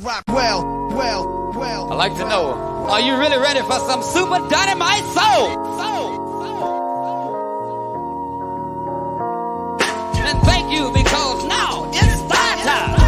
Rockwell. I'd like to know, are you really ready for some super dynamite soul? And thank you, because now it's start time.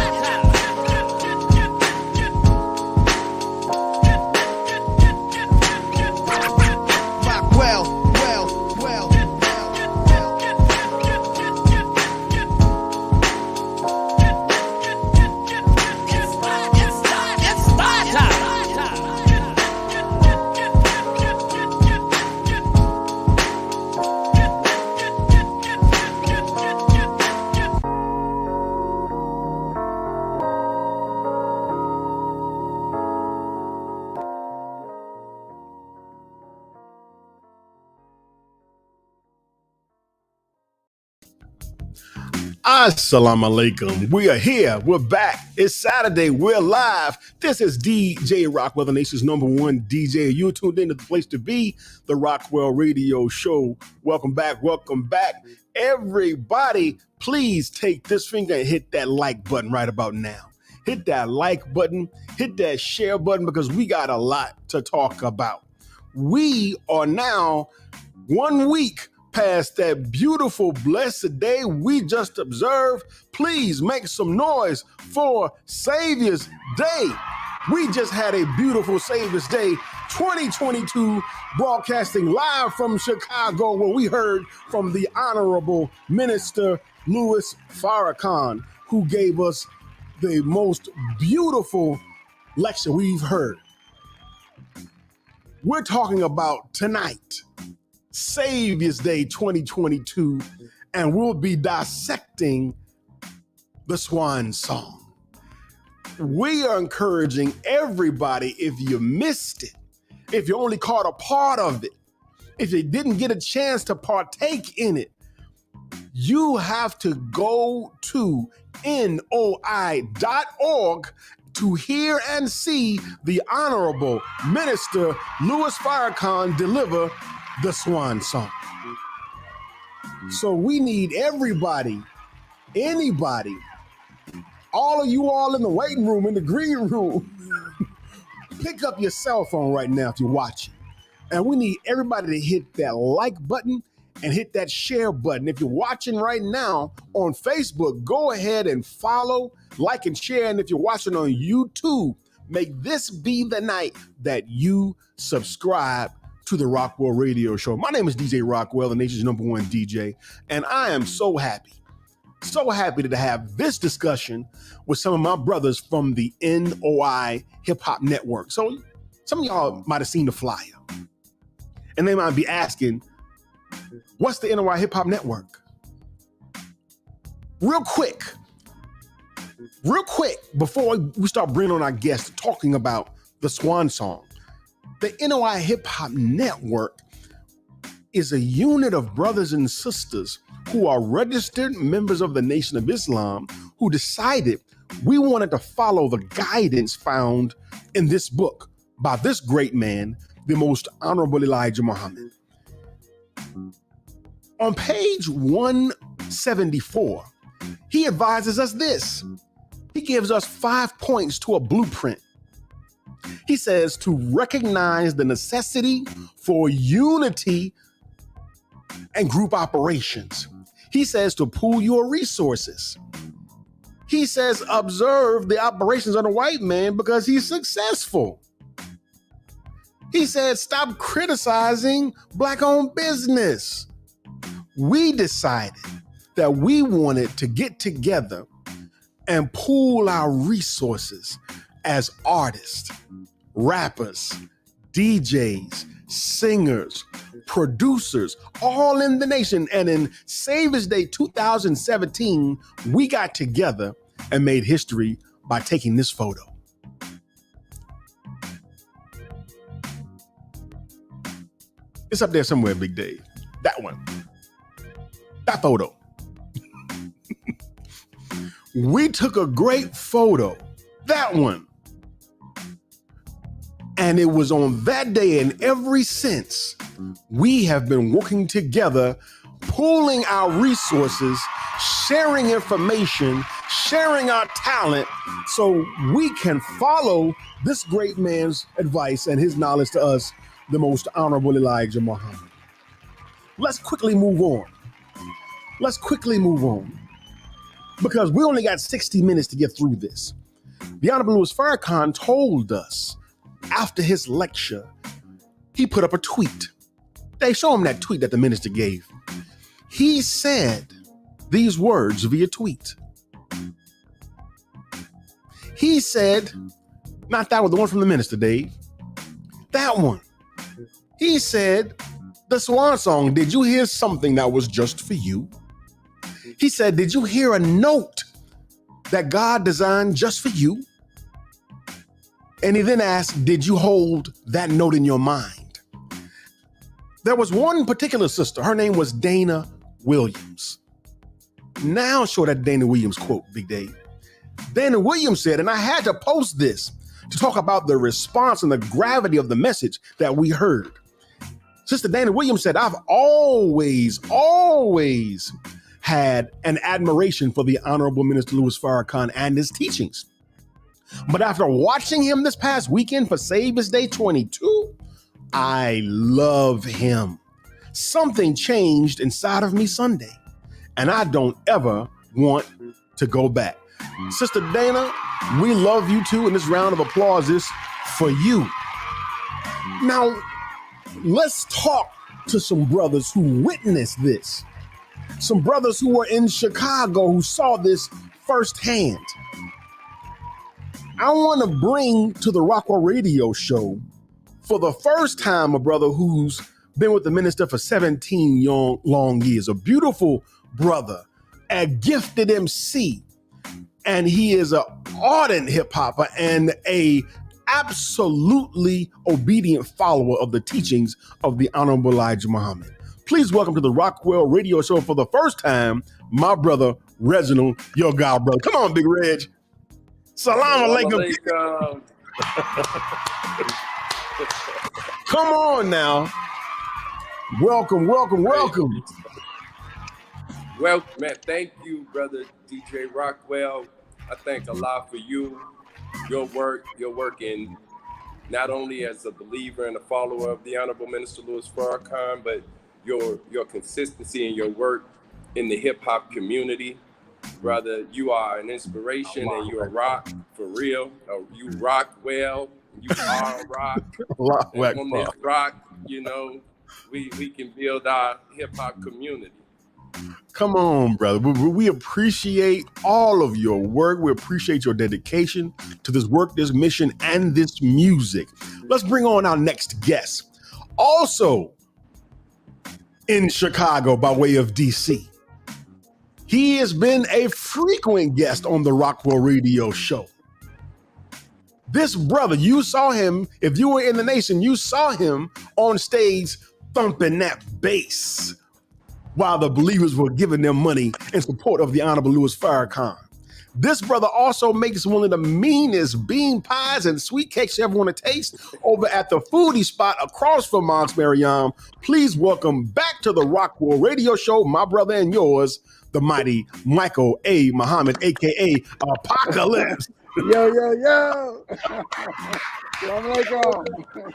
Assalamu alaikum. We are here. We're back. It's Saturday. We're live. This is DJ Rockwell, the nation's #1 DJ. You're tuned into the place to be, the Rockwell Radio Show. Welcome back. Welcome back. Everybody, please take this finger and hit that like button right about now. Hit that like button. Hit that share button, because we got a lot to talk about. We are now 1 week past that beautiful, blessed day we just observed. Please make some noise for Saviours Day. We just had a beautiful Saviours Day 2022, broadcasting live from Chicago, where we heard from the Honorable Minister Louis Farrakhan, who gave us the most beautiful lecture we've heard. We're talking about tonight, Saviours Day 2022, and we'll be dissecting the Swan Song. We are encouraging everybody, if you missed it, if you only caught a part of it, if you didn't get a chance to partake in it, you have to go to NOI.org to hear and see the Honorable Minister Louis Farrakhan deliver the Swan Song. So we need everybody, anybody, all of you all in the waiting room, in the green room, pick up your cell phone right now if you're watching. And we need everybody to hit that like button and hit that share button. If you're watching right now on Facebook, go ahead and follow, like, and share. And if you're watching on YouTube, make this be the night that you subscribe to the Rockwell Radio Show. My name is DJ Rockwell, the nation's #1 DJ, and I am so happy to have this discussion with some of my brothers from the NOI Hip Hop Network. So some of y'all might have seen the flyer, and they might be asking, what's the NOI Hip Hop Network? Real quick, before we start bringing on our guests talking about the Swan Song, the NOI Hip Hop Network is a unit of brothers and sisters who are registered members of the Nation of Islam, who decided we wanted to follow the guidance found in this book by this great man, the Most Honorable Elijah Muhammad. On page 174, he advises us this. He gives us 5 points to a blueprint. He says to recognize the necessity for unity and group operations. He says to pool your resources. He says observe the operations of the white man because he's successful. He said stop criticizing Black-owned business. We decided that we wanted to get together and pool our resources as artists, rappers, DJs, singers, producers, all in the nation. And in Saviours Day 2017, we got together and made history by taking this photo. It's up there somewhere, Big Dave. That one. That photo. We took a great photo. That one. And it was on that day, and ever since, we have been working together, pooling our resources, sharing information, sharing our talent so we can follow this great man's advice and his knowledge to us, the most honorable Elijah Muhammad. Let's quickly move on. Because we only got 60 minutes to get through this. The Honorable Louis Farrakhan told us after his lecture, he put up a tweet. They show him that tweet that the minister gave. He said these words via tweet. He said, not that one, the one from the minister, Dave. That one. He said, the Swan Song, did you hear something that was just for you? He said, did you hear a note that God designed just for you? And he then asked, did you hold that note in your mind? There was one particular sister. Her name was Dana Williams. Now show that Dana Williams quote, Big Dave. Dana Williams said, and I had to post this to talk about the response and the gravity of the message that we heard. Sister Dana Williams said, I've always had an admiration for the Honorable Minister Louis Farrakhan and his teachings. But after watching him this past weekend for Saviours Day 22, I love him. Something changed inside of me Sunday, and I don't ever want to go back. Sister Dana, we love you too, and this round of applause is for you. Now, let's talk to some brothers who witnessed this. Some brothers who were in Chicago who saw this firsthand. I want to bring to the Rockwell Radio Show for the first time a brother who's been with the minister for 17 long years, a beautiful brother, a gifted MC, and he is an ardent hip hopper and a absolutely obedient follower of the teachings of the Honorable Elijah Muhammad. Please welcome to the Rockwell Radio Show for the first time, my brother, Reginald, your god brother. Come on, Big Reg. Salam alaikum. Come on now. Welcome. Well, man, thank you, brother DJ Rockwell. I thank Allah for you, your work in not only as a believer and a follower of the Honorable Minister Louis Farrakhan, but your consistency in your work in the hip hop community. Brother, you are an inspiration and you are rock for real. You rock well. You are rock. And on this rock, you know, we can build our hip hop community. Come on, brother. We appreciate all of your work. We appreciate your dedication to this work, this mission, and this music. Let's bring on our next guest. Also in Chicago by way of DC. He has been a frequent guest on the Rockwell Radio Show. This brother, you saw him, if you were in the nation, you saw him on stage thumping that bass while the believers were giving them money in support of the Honorable Louis Farrakhan. This brother also makes one of the meanest bean pies and sweet cakes you ever want to taste over at the foodie spot across from Monk's Mariam. Please welcome back to the Rockwell Radio Show, my brother and yours, the mighty Michael A. Muhammad, a.k.a. Apocalypse. Yo. Salam alaikum.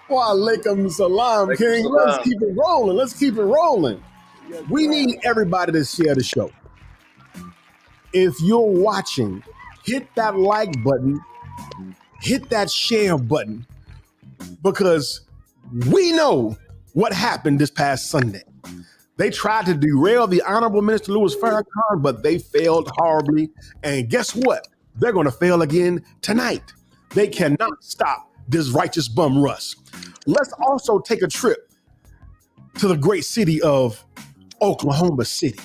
Wa alaikum salam, King. Let's keep it rolling. We need everybody to share the show. If you're watching, hit that like button, hit that share button, because we know what happened this past Sunday. They tried to derail the Honorable Minister Louis Farrakhan, but they failed horribly. And guess what? They're going to fail again tonight. They cannot stop this righteous bum Russ. Let's also take a trip to the great city of Oklahoma City.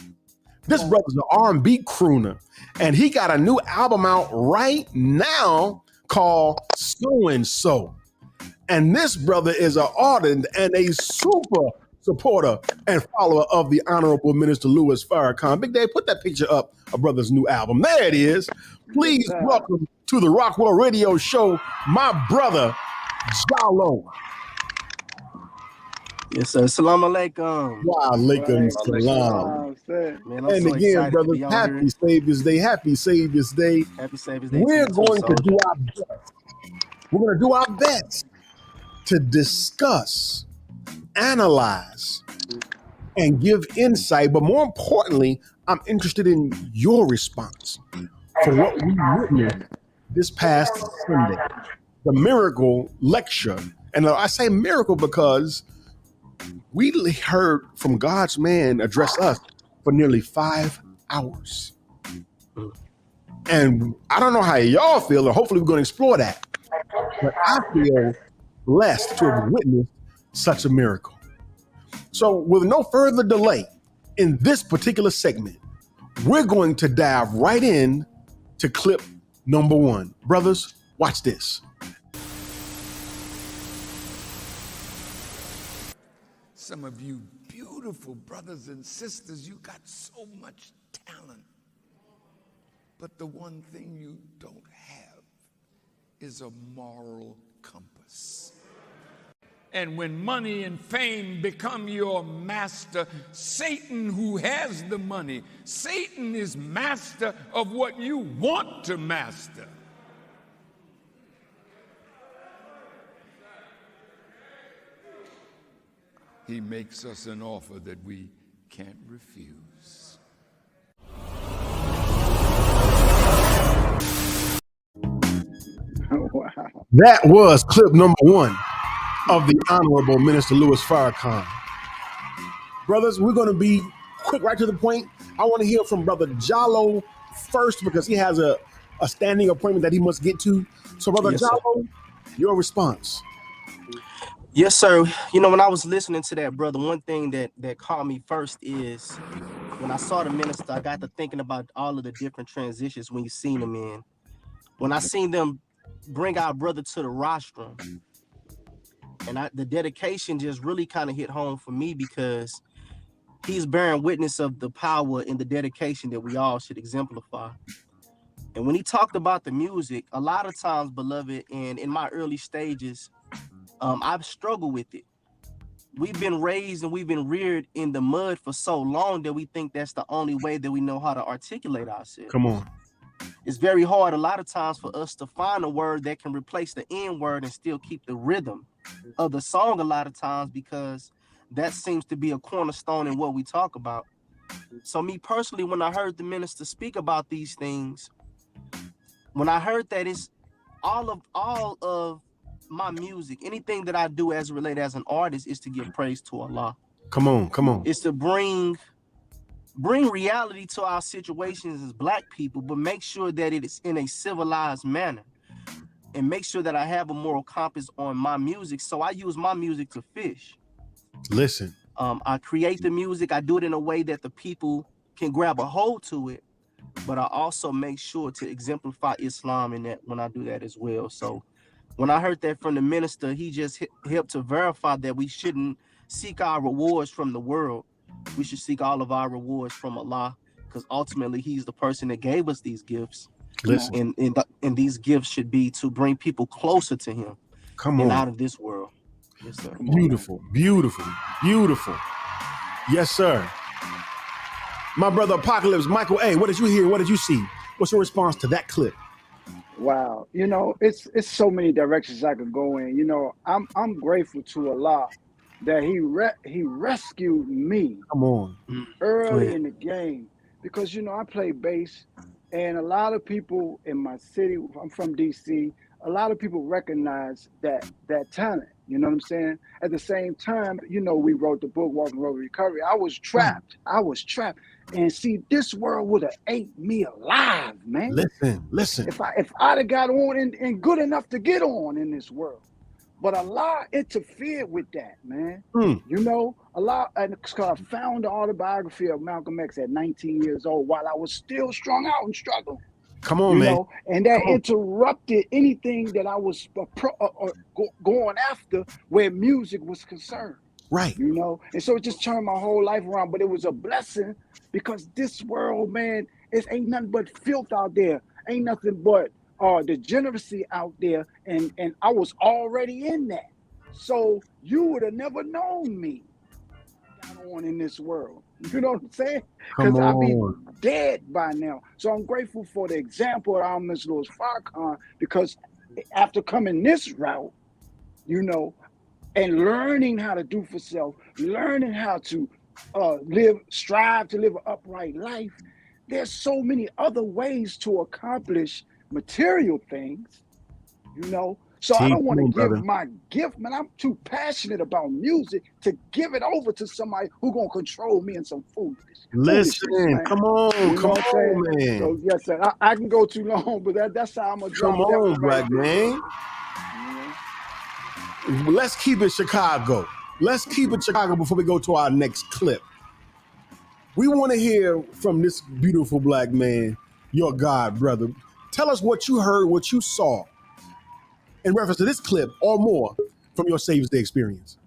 This brother's an R&B crooner, and he got a new album out right now called So and So. And this brother is an ardent and a super supporter and follower of the Honorable Minister Louis Farrakhan. Big Dave, put that picture up of brother's new album. There it is. Please welcome to the Rockwell Radio Show, my brother, Jalo. Yes, sir. Salam alaikum. Wa alaikum salam. Man, I'm And so again, excited to brothers, be on happy here. Savior's Day. Happy Savior's Day. Happy Saviour's Day to We're you too, going to do soldier. our best. We're going to do our best to discuss, analyze, and give insight. But more importantly, I'm interested in your response for what we witnessed this past Sunday, the miracle lecture. And I say miracle because we heard from God's man address us for nearly 5 hours. And I don't know how y'all feel, and hopefully we're going to explore that. But I feel blessed to have witnessed such a miracle. So with no further delay in this particular segment, we're going to dive right in to clip number 1. Brothers, watch this. Some of you beautiful brothers and sisters, you got so much talent. But the one thing you don't have is a moral compass. And when money and fame become your master, Satan, who has the money, Satan is master of what you want to master. He makes us an offer that we can't refuse. Wow. That was clip number 1 of the Honorable Minister Louis Farrakhan. Brothers, we're going to be quick, right to the point. I want to hear from Brother Jallo first because he has a standing appointment that he must get to. So, Brother Yes, Jallo, your response. Yes, sir. You know, when I was listening to that, brother, one thing that caught me first is when I saw the minister, I got to thinking about all of the different transitions when you seen them in. When I seen them bring our brother to the rostrum, and the dedication just really kind of hit home for me because he's bearing witness of the power and the dedication that we all should exemplify. And when he talked about the music, a lot of times, beloved, and in my early stages, I've struggled with it. We've been raised and we've been reared in the mud for so long that we think that's the only way that we know how to articulate ourselves. Come on. It's very hard a lot of times for us to find a word that can replace the N word and still keep the rhythm of the song a lot of times because that seems to be a cornerstone in what we talk about. So me personally, when I heard the minister speak about these things, when I heard that it's all of my music, anything that I do as related as an artist is to give praise to Allah. Come on. It's to bring reality to our situations as Black people, but make sure that it is in a civilized manner and make sure that I have a moral compass on my music. So I use my music to fish. Listen. I create the music. I do it in a way that the people can grab a hold to it, but I also make sure to exemplify Islam in that when I do that as well. So when I heard that from the minister, he just helped to verify that we shouldn't seek our rewards from the world. We should seek all of our rewards from Allah, because ultimately He's the person that gave us these gifts. Listen. And these gifts should be to bring people closer to Him. Come on. And out of this world. Yes, sir. Beautiful. Yes, sir. My brother Apocalypse, Michael A., what did you hear? What did you see? What's your response to that clip? Wow. You know, it's so many directions I could go in. You know, I'm grateful to Allah that he rescued me Come on. early in the game because, you know, I play bass and a lot of people in my city, I'm from DC, a lot of people recognize that talent. You know what I'm saying? At the same time, you know, we wrote the book, Walking Road to Recovery. I was trapped. And see, this world would have ate me alive, man. Listen. If I'd have got on and good enough to get on in this world. But Allah interfered with that, man. You know, Allah, because I found the autobiography of Malcolm X at 19 years old while I was still strung out and struggling. Come on, man. Know? And that interrupted anything that I was going after where music was concerned. Right. You know, and so it just turned my whole life around. But it was a blessing because this world, man, ain't nothing but filth out there. Ain't nothing but degeneracy out there. And I was already in that. So you would have never known me got on in this world. You know what I'm saying? Because I'd be dead by now. So I'm grateful for the example of Honorable Minister Louis Farrakhan, because after coming this route, you know, and learning how to do for self, learning how to strive to live an upright life, there's so many other ways to accomplish material things, you know. So I don't want to give my gift, man. I'm too passionate about music to give it over to somebody who gonna control me in some foolishness. Listen, come on, man. So yes, sir. I can go too long, but that's how I'm gonna drop. Come on, black man. Let's keep it Chicago. Let's keep it Chicago before we go to our next clip. We want to hear from this beautiful black man, your God brother. Tell us what you heard, what you saw in reference to this clip or more from your Saviours Day experience.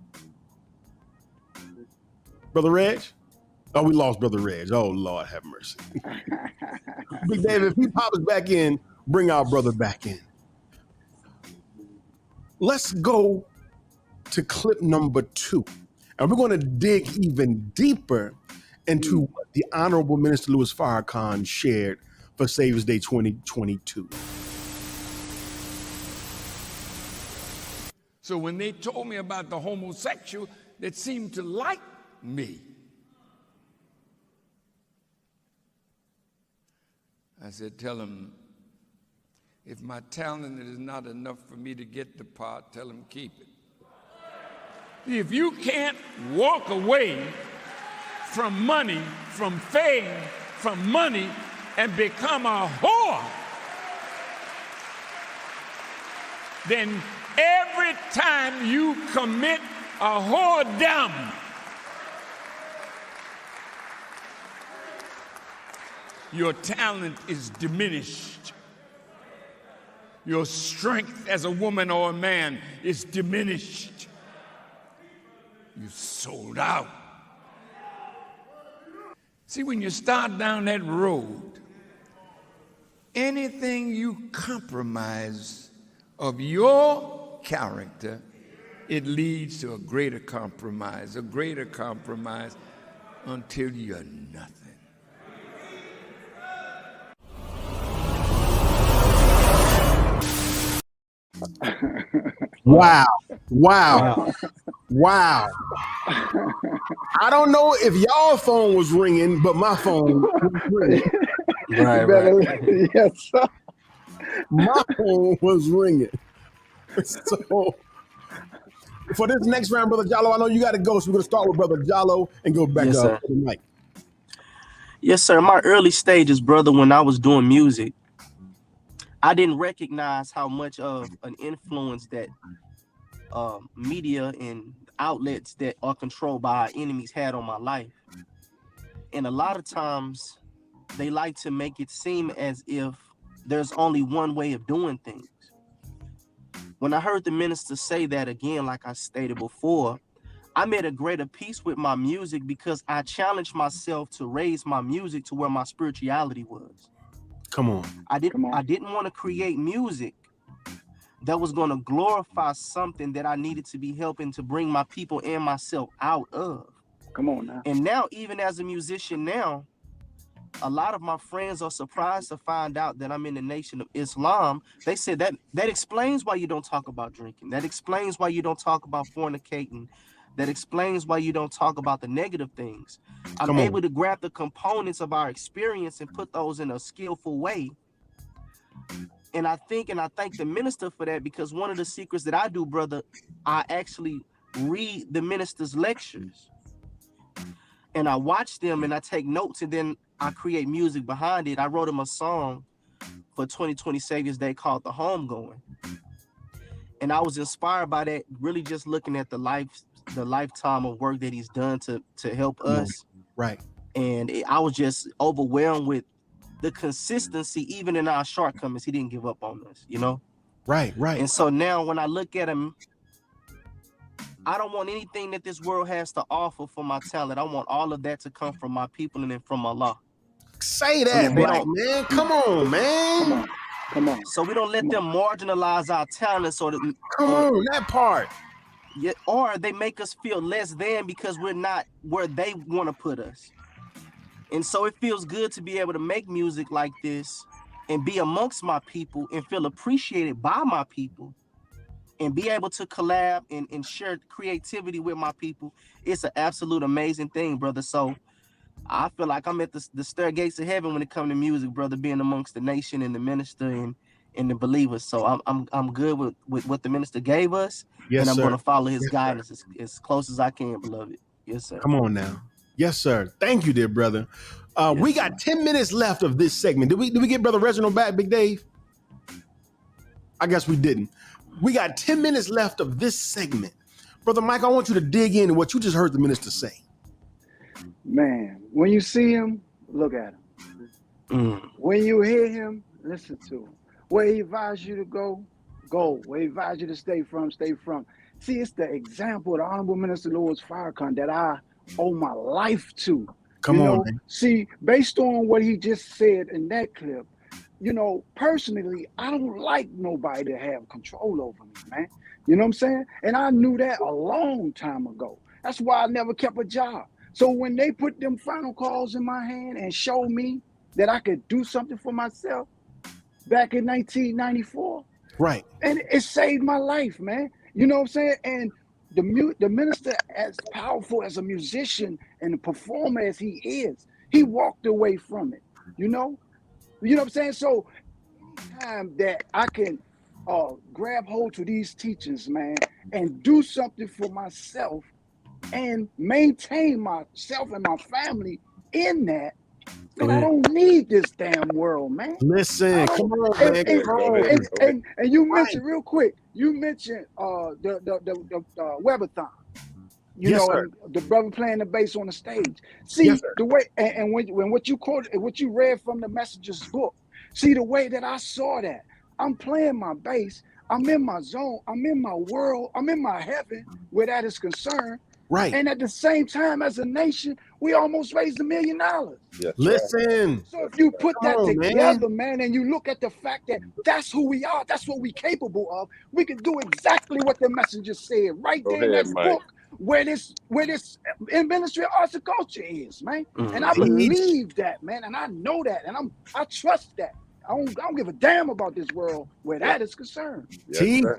Brother Reg? Oh, we lost Brother Reg. Oh, Lord have mercy. Big David, if he pops back in, bring our brother back in. Let's go to clip number 2. And we're going to dig even deeper into what the Honorable Minister Louis Farrakhan shared for Saviours Day 2022. So when they told me about the homosexual that seemed to like me, I said, tell him, if my talent is not enough for me to get the part, tell him keep it. If you can't walk away from money, from fame, from money, and become a whore, then every time you commit a whoredom, your talent is diminished. Your strength as a woman or a man is diminished. You sold out. See, when you start down that road, anything you compromise of your character, it leads to a greater compromise until you're nothing. Wow. I don't know if y'all phone was ringing, but my phone was ringing. Right. Yes, sir. My phone was ringing. So for this next round, Brother Jallo, I know you got to go, so we're going to start with Brother Jallo and go back up to the mic. Yes, sir. My early stages, brother, when I was doing music, I didn't recognize how much of an influence that media and outlets that are controlled by our enemies had on my life. And a lot of times they like to make it seem as if there's only one way of doing things. When I heard the minister say that again, like I stated before, I made a greater peace with my music because I challenged myself to raise my music to where my spirituality was. Come on. I didn't want to create music that was going to glorify something that I needed to be helping to bring my people and myself out of. Come on now. And now, even as a musician now, a lot of my friends are surprised to find out that I'm in the Nation of Islam. They said that explains why you don't talk about drinking. That explains why you don't talk about fornicating. That explains why you don't talk about the negative things. I'm able to grab the components of our experience and put those in a skillful way. And I thank the minister for that, because one of the secrets that I do, brother, I actually read the minister's lectures. And I watch them and I take notes, and then I create music behind it. I wrote him a song for 2020 Saviours Day called The Homegoing. And I was inspired by that, really just looking at the lifetime of work that he's done to help us. Right. And I was just overwhelmed with the consistency, even in our shortcomings. He didn't give up on us, you know? Right. And so now when I look at him, I don't want anything that this world has to offer for my talent. I want all of that to come from my people and then from Allah. Say that, man. Come on, man. Come on. So we don't let them marginalize our talents. Come on, that part. or they make us feel less than because we're not where they want to put us. And so it feels good to be able to make music like this and be amongst my people and feel appreciated by my people and be able to collab and share creativity with my people. It's an absolute amazing thing, brother. So I feel like I'm at the stairgates of heaven when it comes to music, brother, being amongst the nation and the minister and the believers. So I'm good with what the minister gave us, and I'm going to follow his guidance as close as I can, beloved. Yes, sir. Come on now. Yes, sir. Thank you, dear brother. We got 10 minutes left of this segment. Did we get Brother Reginald back, Big Dave? I guess we didn't. We got 10 minutes left of this segment. Brother Mike, I want you to dig into what you just heard the minister say. Man, when you see him, look at him. When you hear him, listen to him. Where he advised you to go, go. Where he advised you to stay from, stay from. See, it's the example of the Honorable Minister Louis Farrakhan that I owe my life to. Come on, man. See, based on what he just said in that clip, personally, I don't like nobody to have control over me, man. You know what I'm saying? And I knew that a long time ago. That's why I never kept a job. So when they put them final calls in my hand and showed me that I could do something for myself back in 1994, right? And it saved my life, man. You know what I'm saying? And the minister, as powerful as a musician and a performer as he is, he walked away from it. You know what I'm saying? So anytime that I can grab hold to these teachings, man, and do something for myself and maintain myself and my family in that, and I don't need this damn world, man. Listen, come on, man. And you mentioned real quick, you mentioned the Webathon. You know, and the brother playing the bass on the stage. See the way, and when what you quoted, what you read from the Messenger's book. See the way that I saw that. I'm playing my bass. I'm in my zone. I'm in my world. I'm in my heaven where that is concerned. Right. And at the same time, as a nation, we almost raised $1 million. Yes, listen. So if you put that together, man, and you look at the fact that that's who we are, that's what we're capable of, we can do exactly what the messenger said right there in that book where this in ministry of arts and culture is, man. And I believe that, man, and I know that, and I trust that. I don't give a damn about this world where that is concerned.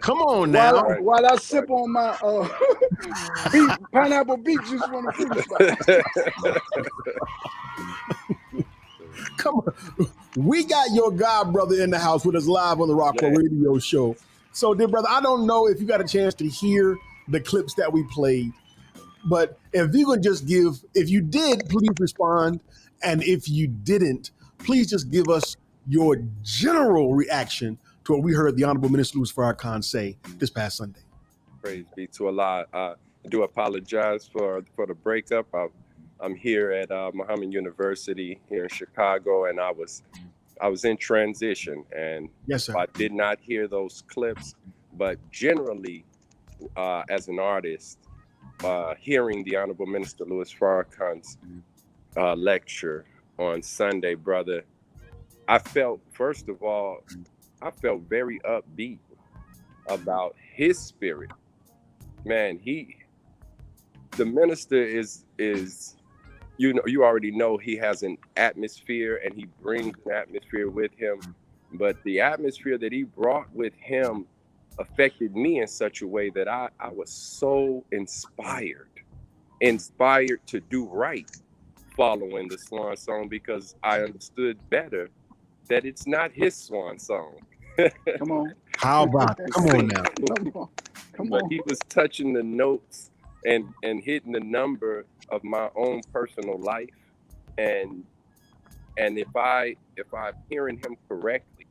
Come on now. While I sip on my pineapple beet juice from the fruit spot. Come on. We got your God brother in the house with us live on the Rockwell Radio Show. So, dear brother, I don't know if you got a chance to hear the clips that we played, but if you could just if you did, please respond. And if you didn't, please just give us your general reaction to what we heard the Honorable Minister Louis Farrakhan say this past Sunday. Praise be to Allah. I do apologize for the breakup. I'm here at Muhammad University here in Chicago, and I was in transition, and I did not hear those clips. But generally, as an artist, hearing the Honorable Minister Louis Farrakhan's lecture on Sunday, brother, I felt, first of all, very upbeat about his spirit. Man, the minister is, you already know he has an atmosphere, and he brings an atmosphere with him. But the atmosphere that he brought with him affected me in such a way that I was so inspired to do right following the Swan Song, because I understood better that it's not his swan song. Come on. How about it? Come on now. Come on. But he was touching the notes and hitting the number of my own personal life. And if I'm hearing him correctly,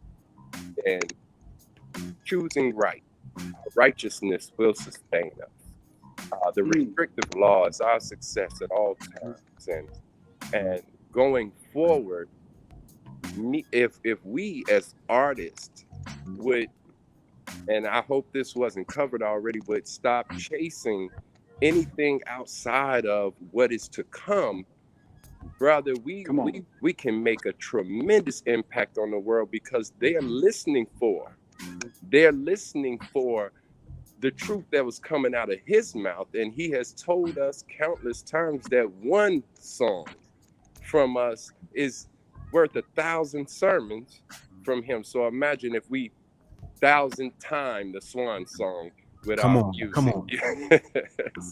and choosing right, righteousness will sustain us. The restrictive law is our success at all times. And going forward, if we as artists would, and I hope this wasn't covered already, would stop chasing anything outside of what is to come, brother, we can make a tremendous impact on the world, because they're listening for the truth that was coming out of his mouth. And he has told us countless times that one song from us is worth 1,000 sermons from him. So imagine if we 1,000 times the Swan Song with Come our on, music. come on.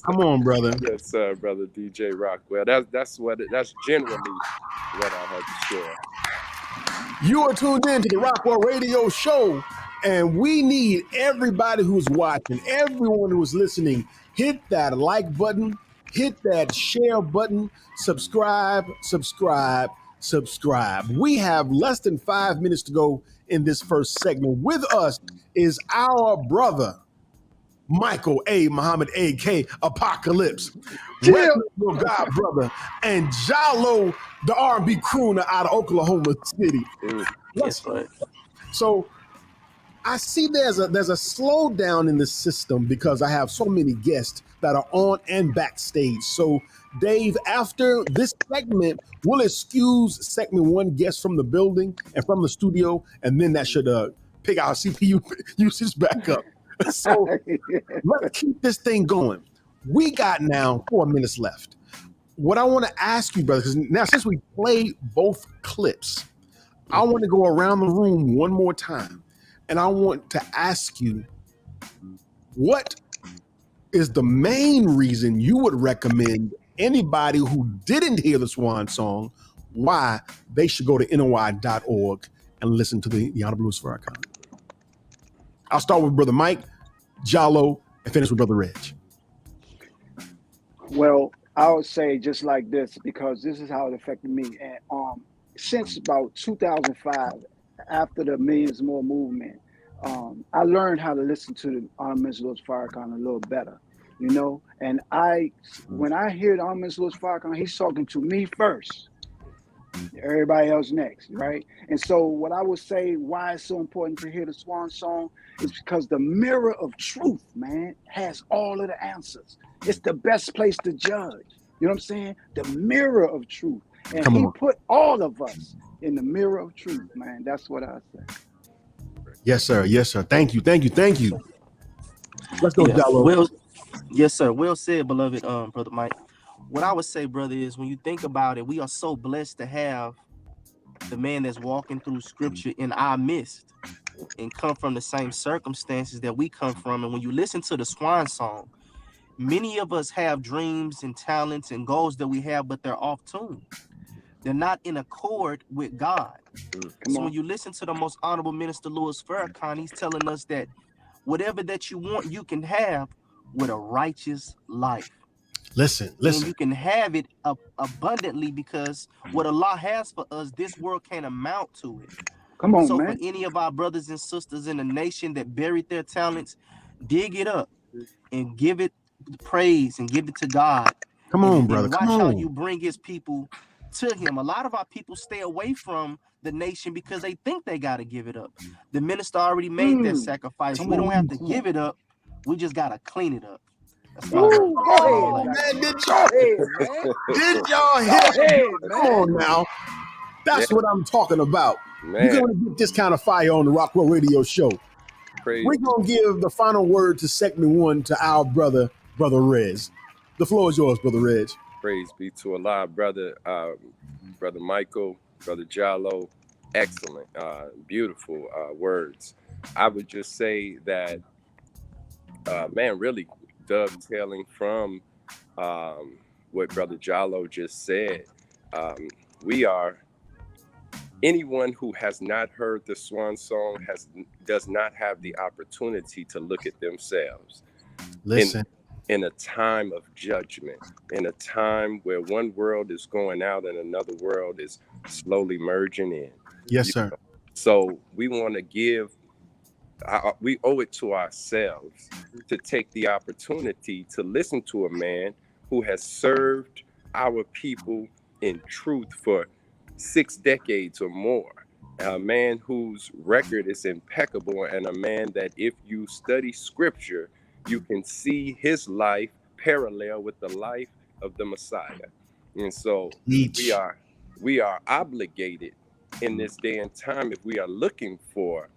Come on, brother. Yes, sir, brother DJ Rockwell. That's generally what I had to share. You are tuned in to the Rockwell Radio Show, and we need everybody who's watching, everyone who is listening, hit that like button, hit that share button, subscribe. We have less than 5 minutes to go in this first segment. With us is our brother, Michael A. Muhammad A.K. Apocalypse, your God brother, and Jalo, the R&B crooner out of Oklahoma City. Yes, right. So I see there's a slowdown in the system because I have so many guests that are on and backstage. So Dave, after this segment, we'll excuse segment 1 guests from the building and from the studio, and then that should pick our CPU usage back up. So let's keep this thing going. We got now 4 minutes left. What I want to ask you, brother, because now since we played both clips, I want to go around the room one more time, and I want to ask you, what is the main reason you would recommend anybody who didn't hear the Swan Song, why they should go to NOI.org and listen to the Honorable Louis Farrakhan? I'll start with Brother Mike, Jalo, and finish with Brother Reg. Well, I would say just like this, because this is how it affected me. And since about 2005, after the Millions More movement, I learned how to listen to the Honorable Minister Louis Farrakhan a little better, you know. And when I hear the Honorable Minister Louis Farrakhan, he's talking to me first, everybody else next, right? And so what I would say, why it's so important to hear the Swan Song, is because the mirror of truth, man, has all of the answers. It's the best place to judge. You know what I'm saying? The mirror of truth. And he put all of us in the mirror of truth, man. That's what I say. Yes, sir. Yes, sir. Thank you. Let's go, Jalo. Well, yes, sir. Well said, beloved Brother Mike. What I would say, brother, is when you think about it, we are so blessed to have the man that's walking through scripture in our midst and come from the same circumstances that we come from. And when you listen to the Swan Song, many of us have dreams and talents and goals that we have, but they're off tune. They're not in accord with God. So when you listen to the Most Honorable Minister Louis Farrakhan, he's telling us that whatever that you want, you can have with a righteous life. Listen. And you can have it abundantly, because what Allah has for us, this world can't amount to it. Come on, so man. For any of our brothers and sisters in the nation that buried their talents, dig it up and give it praise and give it to God. Come on, brother. Watch how you bring his people to him. A lot of our people stay away from the nation because they think they got to give it up. The minister already made that sacrifice. We don't have to give it up. We just got to clean it up. Did y'all hear? Come on now. That's what I'm talking about. Man. You're going to get this kind of fire on the Rockwell Radio Show. Crazy. We're going to give the final word to segment 1 to our brother Rez. The floor is yours, Brother Reg. Praise be to Allah, brother Michael, Brother Jalo. Excellent, beautiful words. I would just say that, man, really dovetailing from what Brother Jalo just said, anyone who has not heard the Swan Song does not have the opportunity to look at themselves. Listen. In a time of judgment, in a time where one world is going out and another world is slowly merging in. Yes, sir. So we want to we owe it to ourselves to take the opportunity to listen to a man who has served our people in truth for 6 decades or more. A man whose record is impeccable, and a man that if you study scripture, you can see his life parallel with the life of the Messiah. And so we are obligated in this day and time, if we are looking for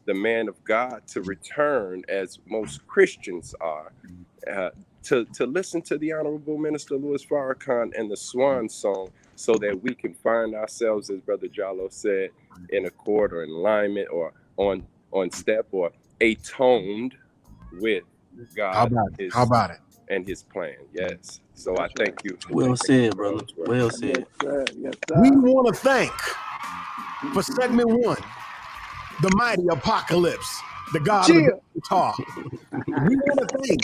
the man of God to return, as most Christians are, to listen to the Honorable Minister Louis Farrakhan and the Swan Song, so that we can find ourselves, as Brother Jallo said, in accord or in alignment or on step or atoned with God. How about it? And his plan. Yes. So I thank you. Well said, brother. Well said. Yes, sir. Yes, sir. We want to thank, for segment 1, the mighty Apocalypse, the God of the guitar. We want to thank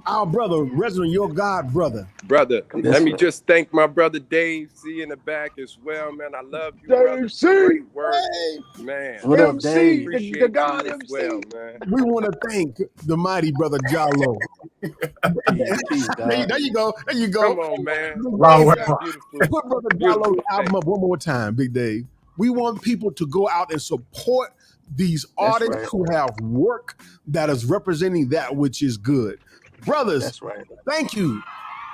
our brother, Resident, your God brother. Brother, let me just thank my brother Dave C in the back as well, man. I love you, brother. Dave C. Great work, man. What up, Dave? Appreciate The God you as MC. well, man. We want to thank the mighty brother Jallo. There you go. There you go. Come on, man. Put brother Jallo's album up one more time, Big Dave. We want people to go out and support these artists who have work that is representing that which is good. Brothers, thank you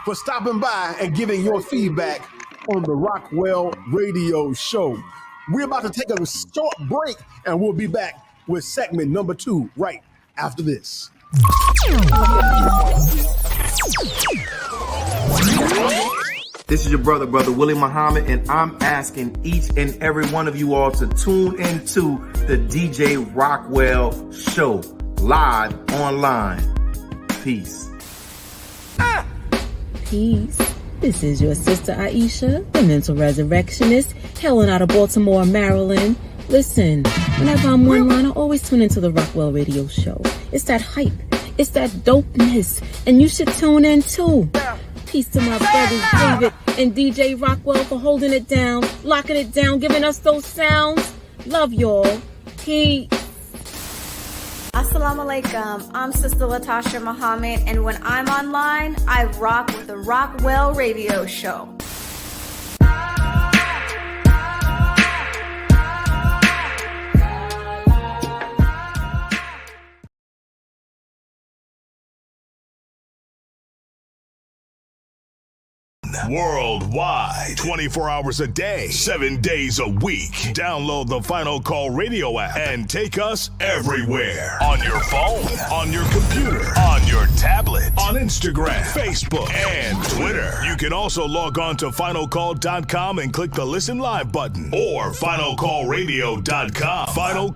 for stopping by and giving your feedback on the Rockwell Radio Show. We're about to take a short break, and we'll be back with segment number 2 right after this. This is your brother Willie Muhammad, and I'm asking each and every one of you all to tune into the DJ Rockwell Show live online. Peace. Peace. This is your sister Aisha, the mental resurrectionist, hailing out of Baltimore, Maryland. Listen, whenever I'm online, I always tune into the Rockwell Radio Show. It's that hype. It's that dopeness. And you should tune in too. Peace to my brothers David and DJ Rockwell for holding it down, locking it down, giving us those sounds. Love y'all. Peace. Assalamu alaikum. I'm Sister Latasha Muhammad, and when I'm online, I rock with the Rockwell Radio Show. Worldwide, 24 hours a day, 7 days a week. Download the Final Call Radio app and take us everywhere. On your phone, on your computer, on your tablet, on Instagram, Facebook, and Twitter. You can also log on to finalcall.com and click the Listen Live button, or finalcallradio.com. Final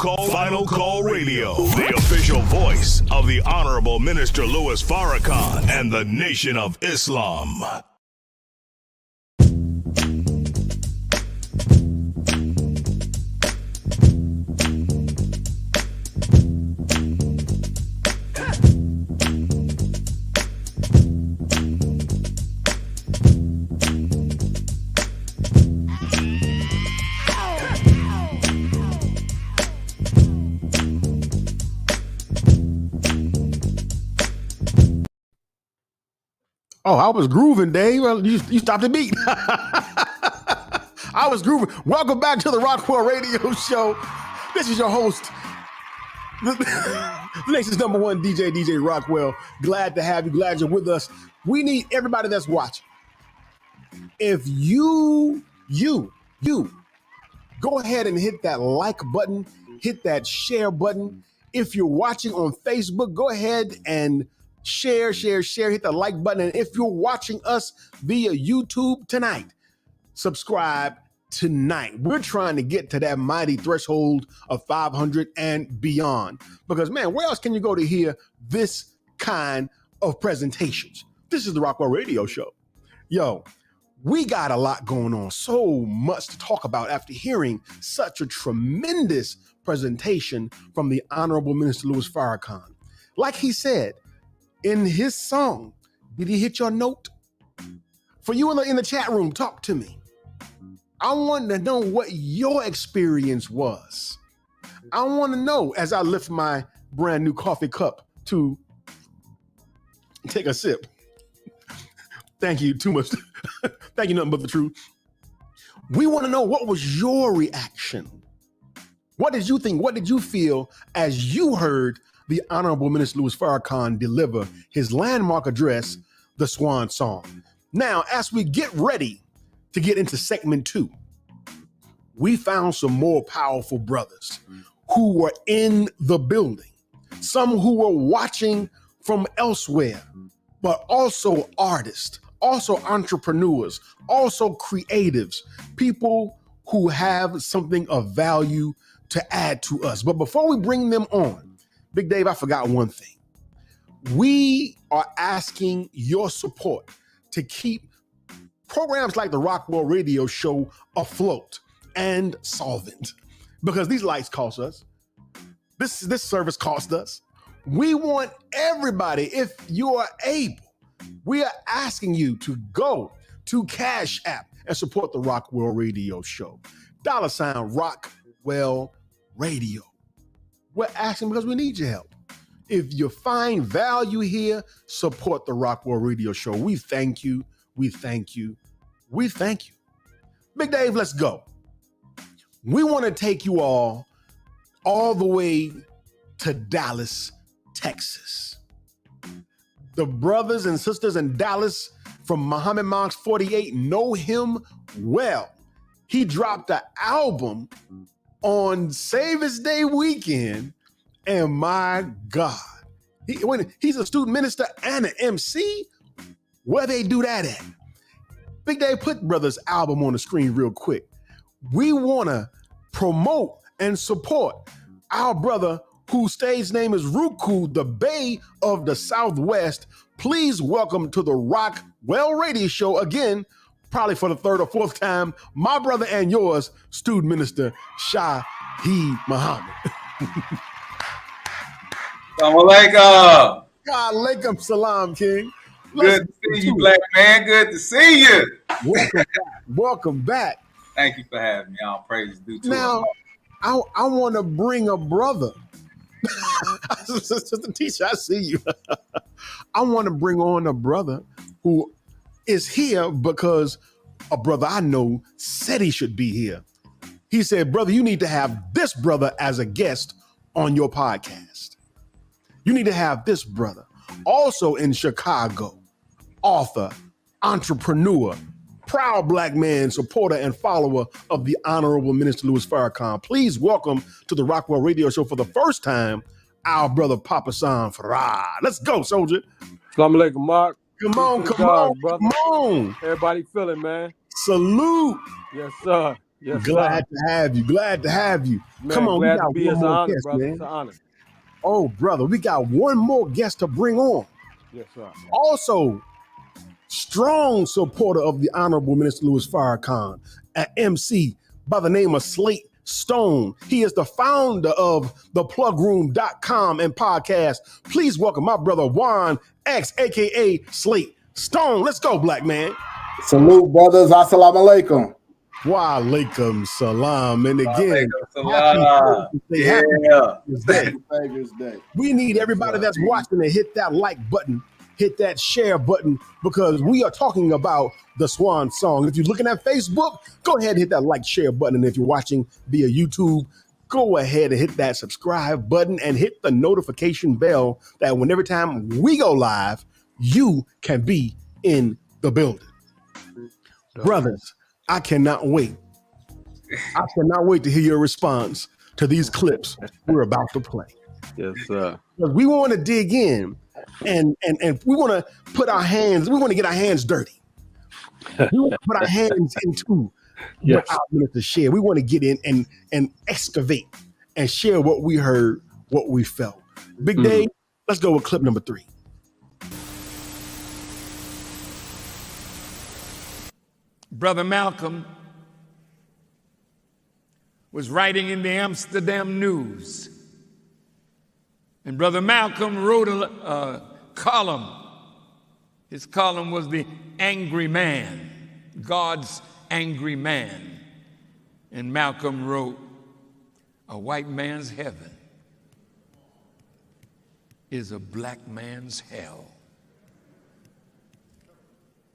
Call Radio, the official voice of the Honorable Minister Louis Farrakhan and the Nation of Islam. Oh, I was grooving, Dave. Well, you stopped the beat. I was grooving. Welcome back to the Rockwell Radio Show. This is your host, the nation's number 1 DJ Rockwell. Glad to have you. Glad you're with us. We need everybody that's watching. If you go ahead and hit that like button, hit that share button. If you're watching on Facebook, go ahead and share, hit the like button. And if you're watching us via YouTube tonight, subscribe tonight. We're trying to get to that mighty threshold of 500 and beyond. Because, man, where else can you go to hear this kind of presentations? This is the Rockwell Radio Show. Yo, we got a lot going on, so much to talk about after hearing such a tremendous presentation from the Honorable Minister Louis Farrakhan. Like he said, in his song, did he hit your note? For you in the chat room, talk to me. I want to know what your experience was. I want to know as I lift my brand new coffee cup to take a sip. Thank you too much. Thank you, nothing but the truth. We want to know, what was your reaction? What did you think? What did you feel as you heard the Honorable Minister Louis Farrakhan deliver his landmark address, the Swan Song? Now, as we get ready to get into segment 2, we found some more powerful brothers who were in the building, some who were watching from elsewhere, but also artists, also entrepreneurs, also creatives, people who have something of value to add to us. But before we bring them on, Big Dave, I forgot one thing. We are asking your support to keep programs like the Rockwell Radio Show afloat and solvent, because these lights cost us. This service cost us. We want everybody, if you are able, we are asking you to go to Cash App and support the Rockwell Radio Show. $ Rockwell Radio. We're asking because we need your help. If you find value here, support the Rockwell Radio Show. We thank you. We thank you. We thank you. Big Dave, let's go. We want to take you all the way to Dallas, Texas. The brothers and sisters in Dallas from Muhammad Monk's 48 know him well. He dropped an album on Saviours Day weekend, and my God, he's a student minister and an MC. Where they do that at? Big Dave, put brother's album on the screen real quick. We want to promote and support our brother whose stage name is Ruku, the Bay of the Southwest. Please welcome to the Rockwell Radio Show again, probably for the third or fourth time, my brother and yours, student minister Shaheed Muhammad. Assalamu alaikum. Alaikum salam, King. Good to see you, black man. Good to see you. Welcome back. Welcome back. Thank you for having me. All praise due to now, I want to bring a brother. Sister Tisha, I see you. I want to bring on a brother who is here because a brother I know said he should be here. He said, brother, you need to have this brother as a guest on your podcast. You need to have this brother. Also in Chicago, author, entrepreneur, proud black man, supporter and follower of the Honorable Minister Louis Farrakhan. Please welcome to the Rockwell Radio Show for the first time, our brother Papa San Farah. Let's go, soldier. Assalamu alaikum, Mark. Come on, come on, brother. Come on. Everybody feeling, man. Salute. Yes, sir. Yes, glad to have you. Glad to have you. Man, come on, glad we got one more guest, brother. man. It's an honor. Oh, brother, we got one more guest to bring on. Yes, sir. Also, strong supporter of the Honorable Minister Louis Farrakhan, an MC by the name of Slate Stone. He is the founder of theplugroom.com and podcast. Please welcome my brother Juan X, aka Slate Stone. Let's go, black man. Salute, brothers. Assalamu alaikum. Wa alaikum salam. And again, happy Saviours Day. We need everybody that's watching to hit that like button, hit that share button, because we are talking about the Swan Song. If you're looking at Facebook, go ahead and hit that like, share button. And if you're watching via YouTube, go ahead and hit that subscribe button and hit the notification bell that every time we go live, you can be in the building. Brothers, I cannot wait. I cannot wait to hear your response to these clips we're about to play. Yes, sir. We want to dig in and we want to put our hands, we want to get our hands dirty. We want to put our hands into what our minister share. We want to get in and excavate and share what we heard, what we felt. Big Dave, let's go with clip number 3. Brother Malcolm was writing in the Amsterdam News. And Brother Malcolm wrote a column. His column was The Angry Man, God's Angry Man. And Malcolm wrote, a white man's heaven is a black man's hell.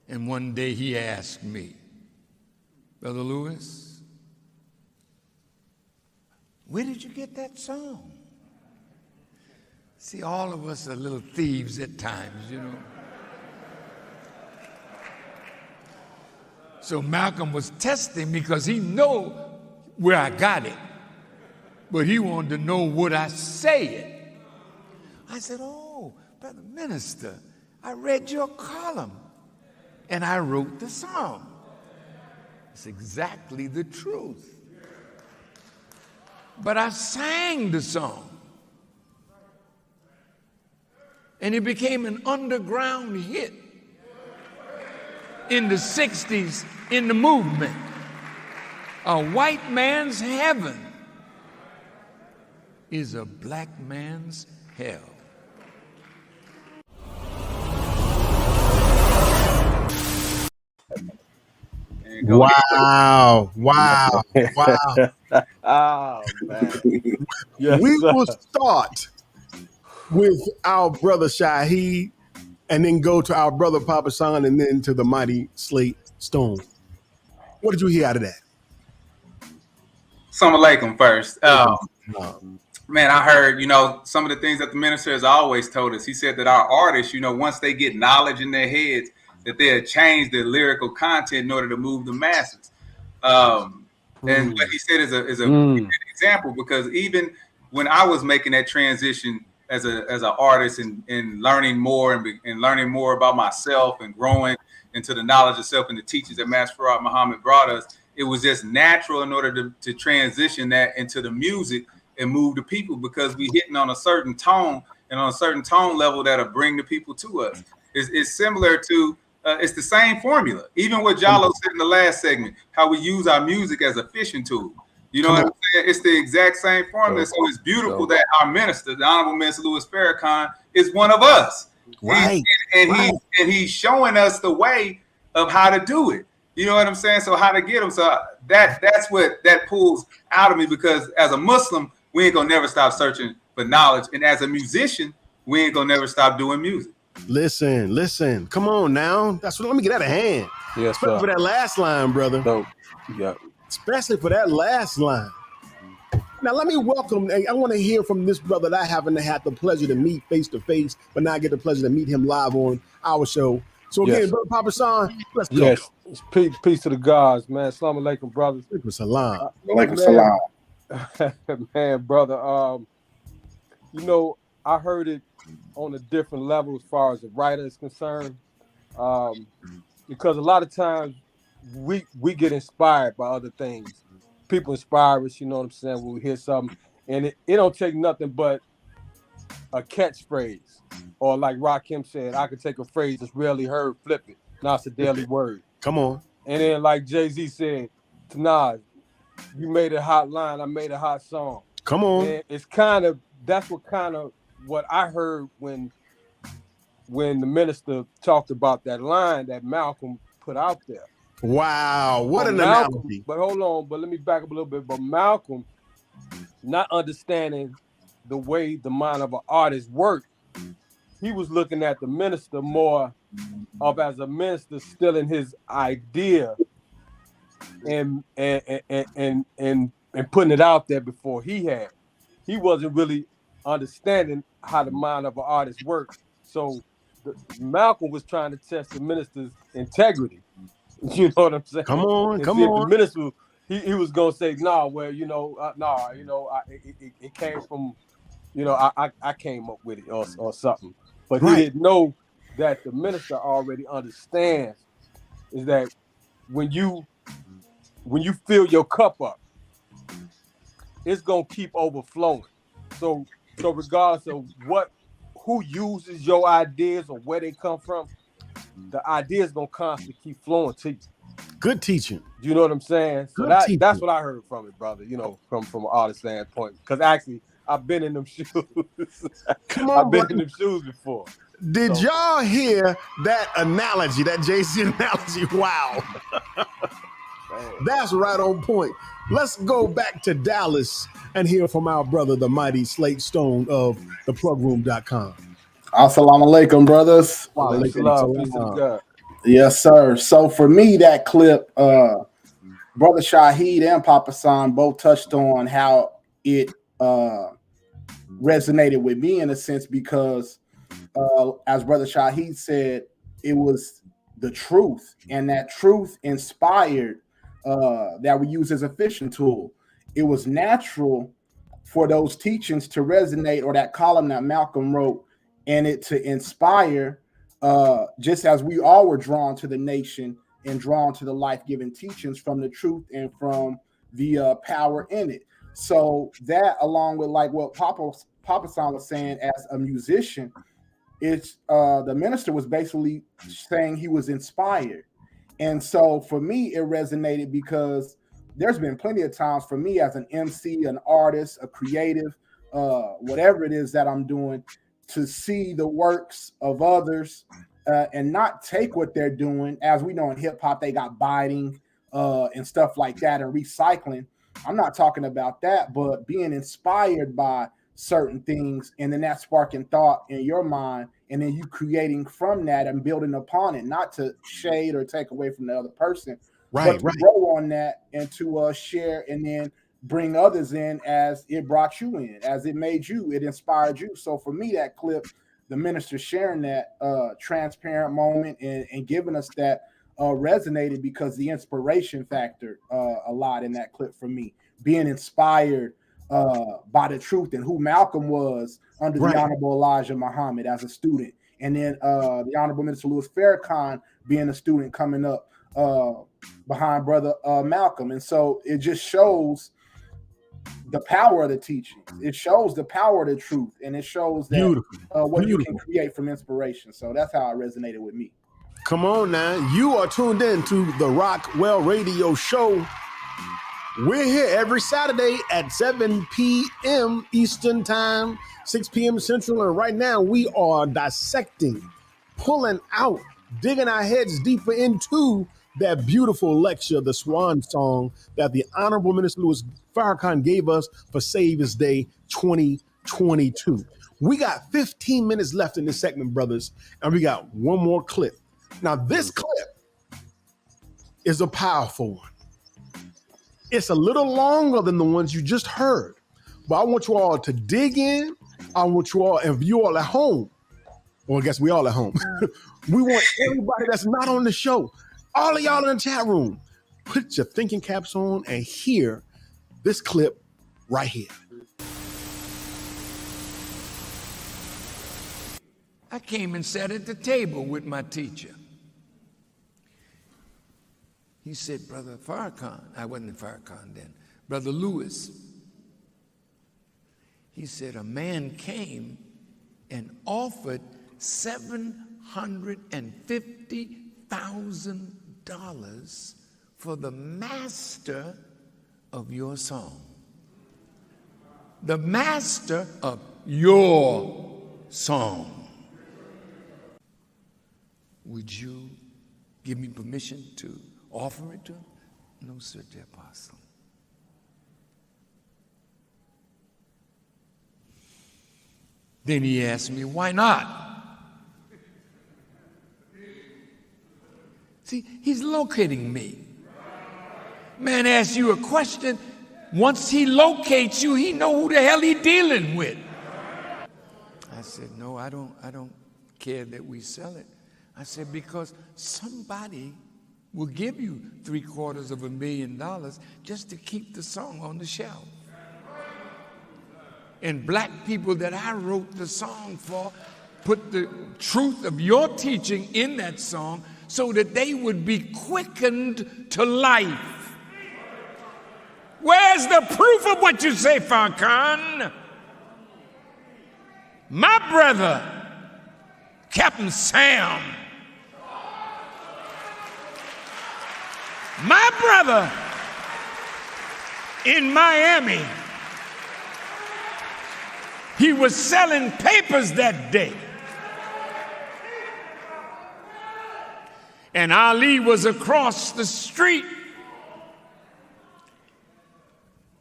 And one day he asked me, Brother Louis, where did you get that song? See, all of us are little thieves at times, you know. So Malcolm was testing me because he know where I got it. but he wanted to know would I say it. I said, oh, Brother Minister, I read your column and I wrote the song. It's exactly the truth. But I sang the song. And it became an underground hit in the 60s in the movement. A white man's heaven is a black man's hell. Wow. Oh, man. Yes, we sir. will start with our brother Shaheed and then go to our brother Papa San and then to the mighty Slate Stone. What did you hear out of that? Assalamu alaikum first. Man, I heard, some of the things that the minister has always told us. He said that our artists, once they get knowledge in their heads, that they'll change their lyrical content in order to move the masses. And what he said is a good example, because even when I was making that transition as an artist and learning more and learning more about myself and growing into the knowledge of self and the teachings that Master Farad Muhammad brought us, it was just natural in order to transition that into the music and move the people, because we hitting on a certain tone and on a certain tone level that'll bring the people to us. It's similar to, it's the same formula. Even what Jallo said in the last segment, how we use our music as a fishing tool. You know what I'm saying? It's the exact same formula. So it's beautiful that our minister, the Honorable Minister Louis Farrakhan, is one of us. Right. He's showing us the way of how to do it. You know what I'm saying? So how to get them. So that's what that pulls out of me, because as a Muslim, we ain't gonna never stop searching for knowledge. And as a musician, we ain't gonna never stop doing music. Listen. Come on now. Let me get out of hand. Yes, especially sir. for that last line, brother. So, yeah. Especially for that last line. Now let me welcome. I want to hear from this brother that I haven't had the pleasure to meet face to face, but now I get the pleasure to meet him live on our show. So again, brother Papa San, let's go. Yes, peace to the gods, man. Assalamu alaikum, brothers. Alaikum salam. Alaikum salam. Man, brother, I heard it on a different level as far as the writer is concerned, because a lot of times we get inspired by other things. People inspire us, you know what I'm saying, when we hear something, and it don't take nothing but a catchphrase, or like Rakim said, I could take a phrase that's rarely heard, flip it. Now it's a daily word. Come on. And then like Jay-Z said, Tanaz, you made a hot line, I made a hot song. Come on. And it's that's what I heard when the minister talked about that line that Malcolm put out there. Wow, what an Malcolm, analogy. But hold on, but let me back up a little bit. But Malcolm, not understanding the way the mind of an artist worked, he was looking at the minister more of as a minister stealing his idea and putting it out there before he had. He wasn't really understanding how the mind of an artist works. So Malcolm was trying to test the minister's integrity. You know what I'm saying? Come on. The minister, he was gonna say, it came from, I came up with it or something. But he didn't know that the minister already understands is that when you fill your cup up, it's gonna keep overflowing. So regardless of who uses your ideas or where they come from, the idea is gonna constantly keep flowing to you. Good teaching. You know what I'm saying? So that's what I heard from it, brother. From an artist standpoint. Because actually, I've been in them shoes. Come on, I've been in them shoes before. Did y'all hear that analogy, that JC analogy? Wow. That's right on point. Let's go back to Dallas and hear from our brother, the mighty Slate Stone of theplugroom.com. Assalamu alaikum, brothers. Yes, sir. So for me, that clip, Brother Shaheed and Papa San both touched on how it resonated with me in a sense, because as Brother Shaheed said, it was the truth, and that truth inspired that we use as a fishing tool. It was natural for those teachings to resonate, or that column that Malcolm wrote, and it to inspire, just as we all were drawn to the nation and drawn to the life-giving teachings from the truth and from the power in it. So that, along with like what Papa San was saying as a musician, it's the minister was basically saying he was inspired. And so for me, it resonated because there's been plenty of times for me as an MC, an artist, a creative, whatever it is that I'm doing, to see the works of others and not take what they're doing. As we know in hip hop, they got biting and stuff like that and recycling. I'm not talking about that, but being inspired by certain things and then that sparking thought in your mind, and then you creating from that and building upon it, not to shade or take away from the other person, but to grow on that and to share and then bring others in as it brought you in, as it made you, it inspired you. So for me, that clip, the minister sharing that transparent moment and giving us that resonated because the inspiration factor a lot in that clip for me, being inspired by the truth and who Malcolm was under the Honorable Elijah Muhammad as a student. And then the Honorable Minister Louis Farrakhan being a student coming up behind Brother Malcolm. And so it just shows the power of the teaching. It shows the power of the truth. And it shows that what you can create from inspiration. So that's how it resonated with me. Come on now. You are tuned in to the Rockwell Radio Show. We're here every Saturday at 7 p.m. Eastern Time, 6 p.m. Central. And right now we are dissecting, pulling out, digging our heads deeper into that beautiful lecture, the Swan Song, that the Honorable Minister Louis Farrakhan gave us for Saviours Day 2022. We got 15 minutes left in this segment, brothers, and we got one more clip. Now, this clip is a powerful one. It's a little longer than the ones you just heard, but I want you all to dig in. I want you all, and you all at home, well, I guess we all at home. We want everybody that's not on the show, all of y'all in the chat room, put your thinking caps on and hear this clip right here. I came and sat at the table with my teacher. He said, Brother Farrakhan, I wasn't Farrakhan then, Brother Louis. He said, a man came and offered $750,000 for the master of your song. The master of your song. Would you give me permission to offer it to him? No, sir, dear apostle. Then he asked me, why not? See, he's locating me. Man asks you a question. Once he locates you, he know who the hell he dealing with. I said, no, I don't care that we sell it. I said, because somebody will give you $750,000 just to keep the song on the shelf. And black people that I wrote the song for put the truth of your teaching in that song so that they would be quickened to life. Where's the proof of what you say, Farrakhan? My brother, Captain Sam, my brother in Miami, he was selling papers that day. And Ali was across the street.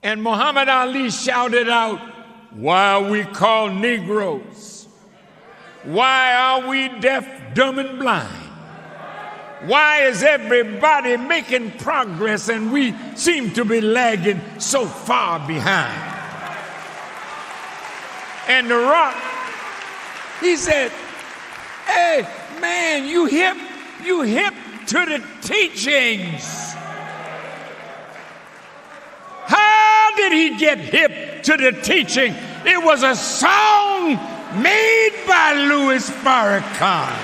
And Muhammad Ali shouted out, why are we called Negroes? Why are we deaf, dumb, and blind? Why is everybody making progress and we seem to be lagging so far behind? And The Rock, he said, hey, man, you hip to the teachings. How did did he get hip to the teaching? It was a song made by Louis Farrakhan.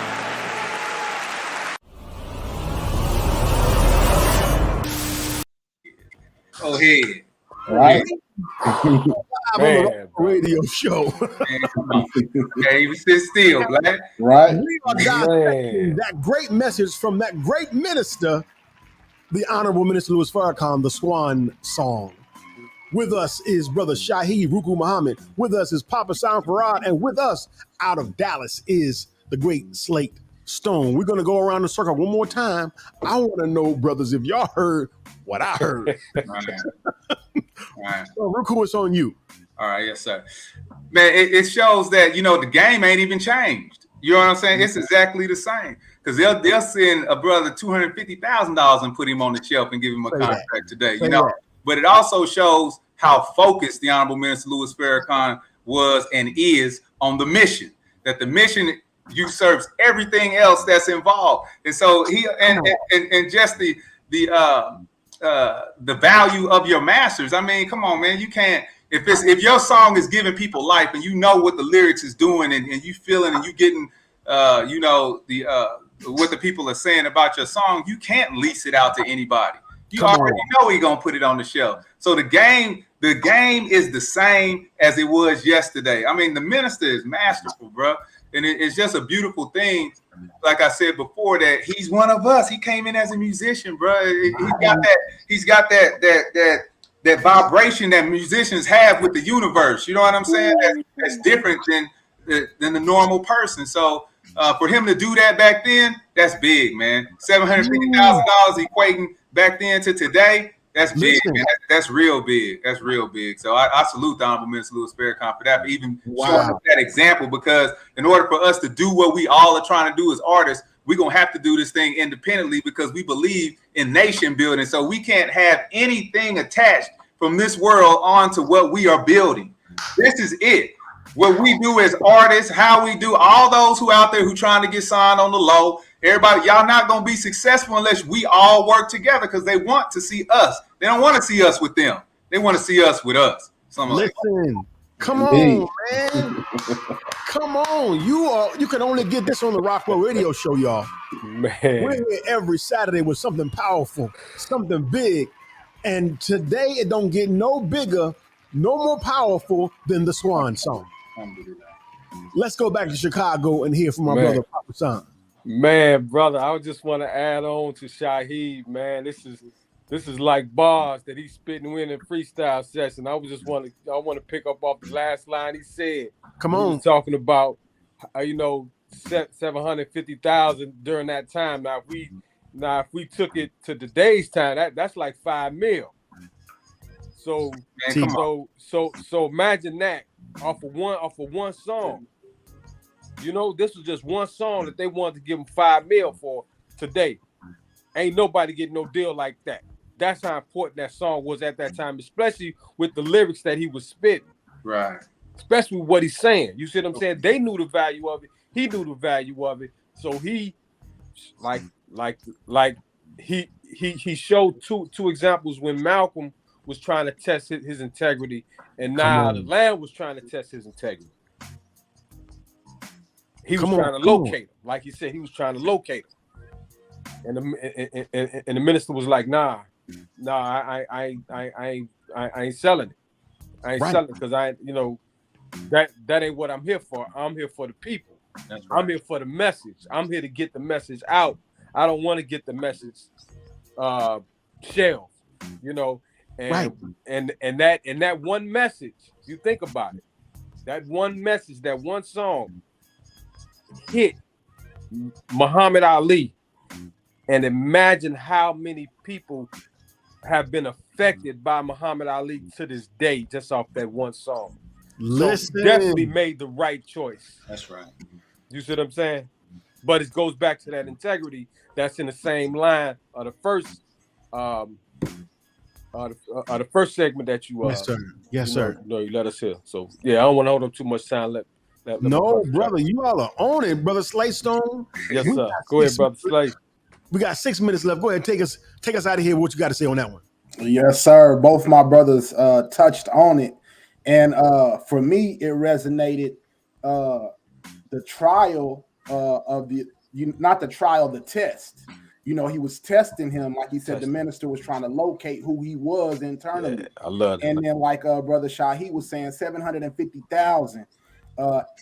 Oh, hey. Right. On the Rockwell Radio Show. Okay, even sit still, Black. Right. We are dissecting that great message from that great minister, the Honorable Minister Louis Farrakhan, the Swan Song. With us is Brother Shaheed Ruku Muhammad. With us is Papa Sam Farad. And with us out of Dallas is the great Slate Stone. We're going to go around the circle one more time. I want to know, brothers, if y'all heard what I heard. All right. So, Ruku, it's on you. All right, yes, sir. Man, it shows that, you know, the game ain't even changed. You know what I'm saying? It's exactly the same. Because they'll send a brother $250,000 and put him on the shelf and give him a contract today. You know, but it also shows how focused the Honorable Minister Louis Farrakhan was and is on the mission. That the mission usurps everything else that's involved. And so he and just the value of your masters. I mean, come on, man. You can't if your song is giving people life and you know what the lyrics is doing and you feeling and you getting you know what the people are saying about your song, you can't lease it out to anybody. You already know he's gonna put it on the shelf. So the game is the same as it was yesterday. I mean, the minister is masterful, bro, and it's just a beautiful thing. Like I said before, that he's one of us. He came in as a musician, bro. He's got that vibration that musicians have with the universe. You know what I'm saying? That's different than the normal person. So for him to do that back then, that's big, man. $750,000 equating back then to today, that's big, man. That's real big. That's real big. So I salute the Honorable Minister Louis Farrakhan for that, for even showing us that example, because in order for us to do what we all are trying to do as artists, we're going to have to do this thing independently because we believe in nation building. So we can't have anything attached from this world onto what we are building. This is it. What we do as artists, how we do, all those who out there who trying to get signed on the low, everybody, y'all not going to be successful unless we all work together, because they want to see us. They don't want to see us with them. They want to see us with us. Listen, come on, man. Come on. You can only get this on the Rockwell Radio Show, y'all. Man. We're here every Saturday with something powerful, something big. And today it don't get no bigger, no more powerful than the Swan Song. Let's go back to Chicago and hear from our brother Papa Sam. Man, brother, I just want to add on to Shaheed, man. This is like bars that he's spitting in a freestyle session. I want to pick up off the last line he said. Come on, he was talking about $750,000 during that time. Now if we took it to today's time, that's like $5 million. So imagine that off of one song. You know, this was just one song that they wanted to give him $5 million for today. Ain't nobody getting no deal like that. That's how important that song was at that time, especially with the lyrics that he was spitting. Right. Especially what he's saying. You see what I'm saying? They knew the value of it. He knew the value of it. So he he showed two examples when Malcolm was trying to test his integrity, and now the Lamb was trying to test his integrity. He was trying to locate him. Like he said, he was trying to locate him. And the minister was like, nah, I ain't selling it. I ain't selling it because that ain't what I'm here for. I'm here for the people. That's right. I'm here for the message. I'm here to get the message out. I don't want to get the message shelved, and that one message, you think about it, that one message, that one song hit Muhammad Ali, and imagine how many people have been affected by Muhammad Ali to this day just off that one song. Listen, so definitely made the right choice. That's right. You see what I'm saying? But it goes back to that integrity that's in the same line of the first the first segment that you yes sir. You let us hear. So yeah, I don't want to hold up too much time. Let no, brother, you all are on it, brother Slate Stone. Yes, sir. Go ahead, brother Slate. We got 6 minutes left. Go ahead, take us out of here. What you got to say on that one? Yes, sir. Both my brothers touched on it. And for me, it resonated the trial of not the trial, the test. You know, he was testing him. Like he said, the minister was trying to locate who he was internally. Yeah, I love it. And then like Brother Shaheed was saying, 750,000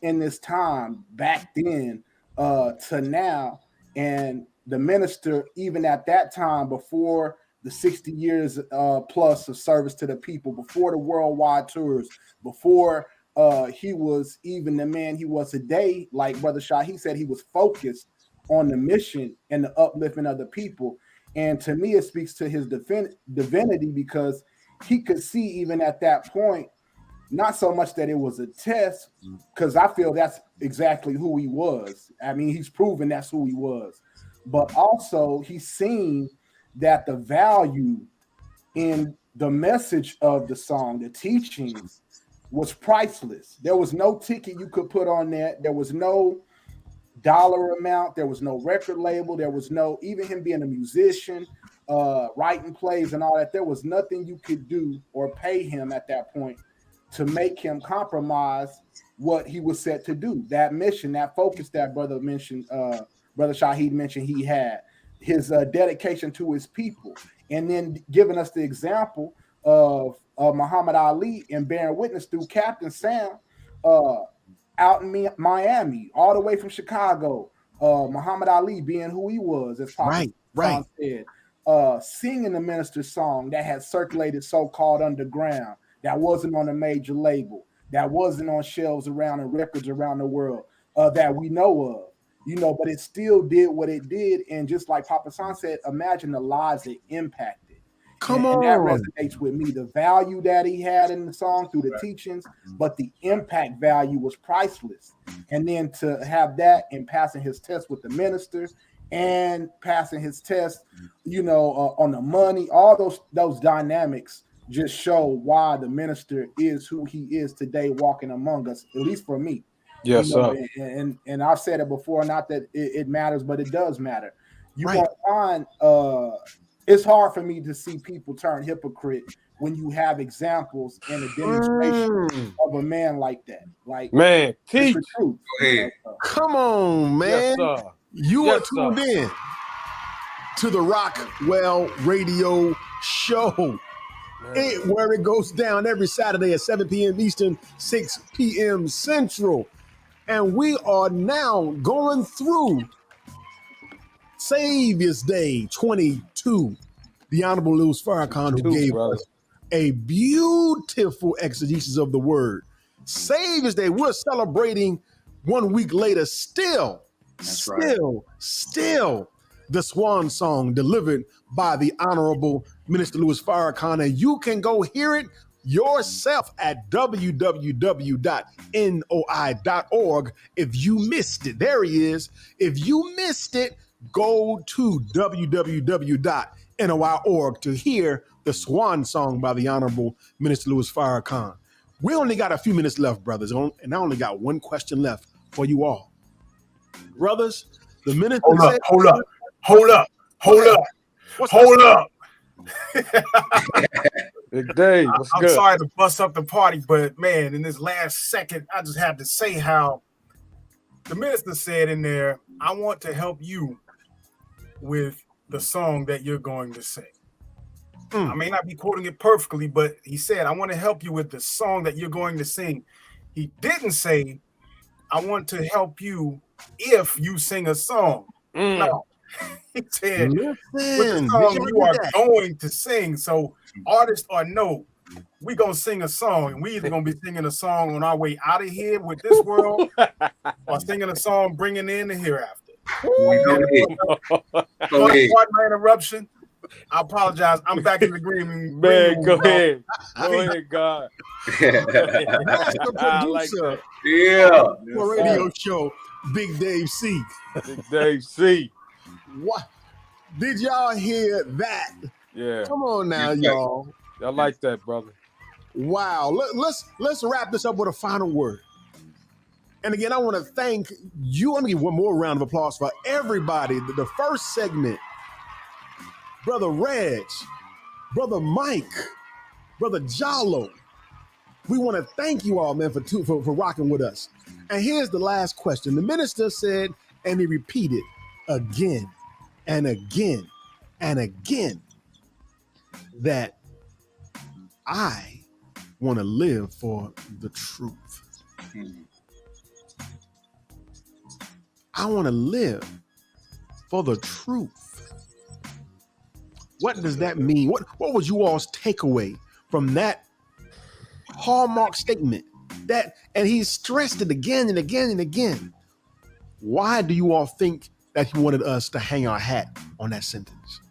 in this time back then to now. And the minister, even at that time, before the 60 years plus of service to the people, before the worldwide tours, before he was even the man he was today, like Brother Shaheed said, he was focused on the mission and the uplifting of the people. And to me, it speaks to his divinity, because he could see even at that point, not so much that it was a test, because I feel that's exactly who he was. I mean, he's proven that's who he was. But also he's seen that the value in the message of the song, the teachings, was priceless. There was no ticket you could put on that. There was no dollar amount. There was no record label. There was no, even him being a musician, writing plays and all that, there was nothing you could do or pay him at that point to make him compromise what he was set to do. That mission, that focus that brother mentioned, Brother Shaheed mentioned he had, his dedication to his people, and then giving us the example of Muhammad Ali and bearing witness through Captain Sam out in Miami, all the way from Chicago. Muhammad Ali being who he was, as Papa said, singing the minister's song that had circulated so-called underground, that wasn't on a major label, that wasn't on shelves around and records around the world that we know of. You know, but it still did what it did. And just like Papa San said, imagine the lives it impacted. And that resonates with me. The value that he had in the song through the teachings, but the impact value was priceless. And then to have that and passing his test with the minister and passing his test, you know, on the money, all those dynamics just show why the minister is who he is today, walking among us, at least for me. Yes, you know, sir. And I've said it before, not that it matters, but it does matter. You won't find it's hard for me to see people turn hypocrite when you have examples and a demonstration of a man like that. Like, man, teach. The truth. Go ahead. Come on, man. Yes, sir. You are tuned in to the Rockwell Radio Show. Where it goes down every Saturday at 7 p.m. Eastern, 6 p.m. Central. And we are now going through Saviours Day 22. The Honorable Louis Farrakhan, who gave us a beautiful exegesis of the word. Saviours Day, we're celebrating 1 week later, still the Swan Song delivered by the Honorable Minister Louis Farrakhan. And you can go hear it yourself at www.noi.org if you missed it. There he is. If you missed it, go to www.noi.org to hear the Swan Song by the Honorable Minister Louis Farrakhan. We only got a few minutes left, brothers, and I only got one question left for you all. Brothers, the minister said... Hold up. Big Dave, what's good? I'm sorry to bust up the party, but man, in this last second, I just have to say how the minister said in there, I want to help you with the song that you're going to sing. I may not be quoting it perfectly, but he said, I want to help you with the song that you're going to sing. He didn't say, I want to help you if you sing a song. No. He said, with the song you are going to sing. So artist or no, we going to sing a song, and we either going to be singing a song on our way out of here with this world or singing a song bringing in the hereafter. Go ahead. Pardon my interruption. I apologize. I'm back in the green. Man, go ahead. Go ahead, God. Master producer. Radio Show, Big Dave C. Big Dave C. What? Did y'all hear that? Yeah. Come on now, y'all. I like that, brother. Wow. Let's wrap this up with a final word. And again, I want to thank you. Let me give one more round of applause for everybody. The first segment, Brother Reg, Brother Mike, Brother Jallo. We want to thank you all, man, for rocking with us. And here's the last question. The minister said, and he repeated again and again and again, that I want to live for the truth. I want to live for the truth. What does that mean? What was you all's takeaway from that hallmark statement? That, and he stressed it again and again and again. Why do you all think that he wanted us to hang our hat on that sentence?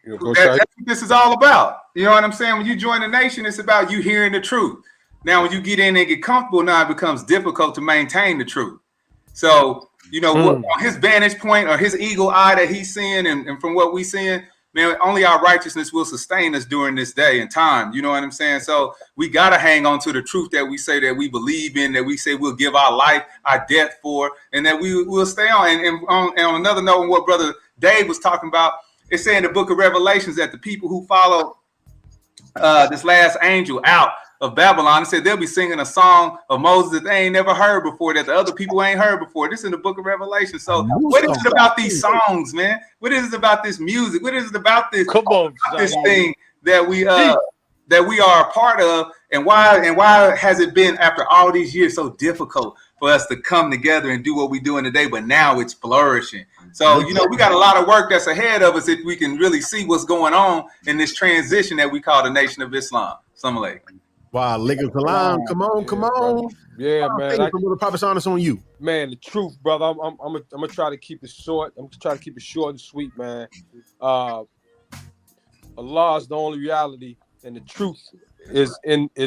That's what this is all about. You know what I'm saying? When you join the nation, it's about you hearing the truth. Now, when you get in and get comfortable, now it becomes difficult to maintain the truth. So, you know, on his vantage point or his eagle eye that he's seeing, and from what we're seeing, man, only our righteousness will sustain us during this day and time. You know what I'm saying? So we got to hang on to the truth that we say that we believe in, that we say we'll give our life, our death for, and that we will stay on. And on another note, what Brother Dave was talking about, it said in the book of Revelations that the people who follow this last angel out of Babylon, it said they'll be singing a song of Moses that they ain't never heard before, that the other people ain't heard before. This is in the book of Revelation. So what is it about these songs, man? What is it about this music? What is it about this, this thing that we are a part of? And why has it been, after all these years, so difficult for us to come together and do what we're doing today? But now it's flourishing. So, you know, we got a lot of work that's ahead of us if we can really see what's going on in this transition that we call the Nation of Islam. Assalamu alaikum. Wow, Alaikum Salam. Come on. Yeah, man. The Prophet's honest on you. Man, the truth, brother. I'm gonna try to keep it short. I'm gonna try to keep it short and sweet, man. Allah is the only reality, and the truth is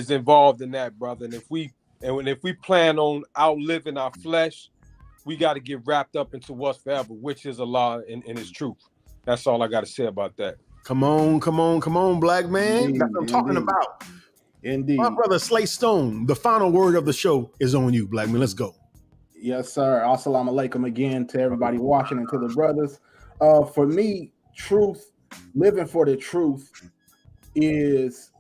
involved in that, brother. And if we plan on outliving our flesh, we got to get wrapped up into what's forever, which is Allah and His truth. That's all I got to say about that. Come on, black man. Indeed, That's what I'm talking about. Indeed. My brother Slay Stone, the final word of the show is on you, black man. Let's go. Yes, sir. Assalamu alaikum again to everybody watching and to the brothers. For me, truth, living for the truth is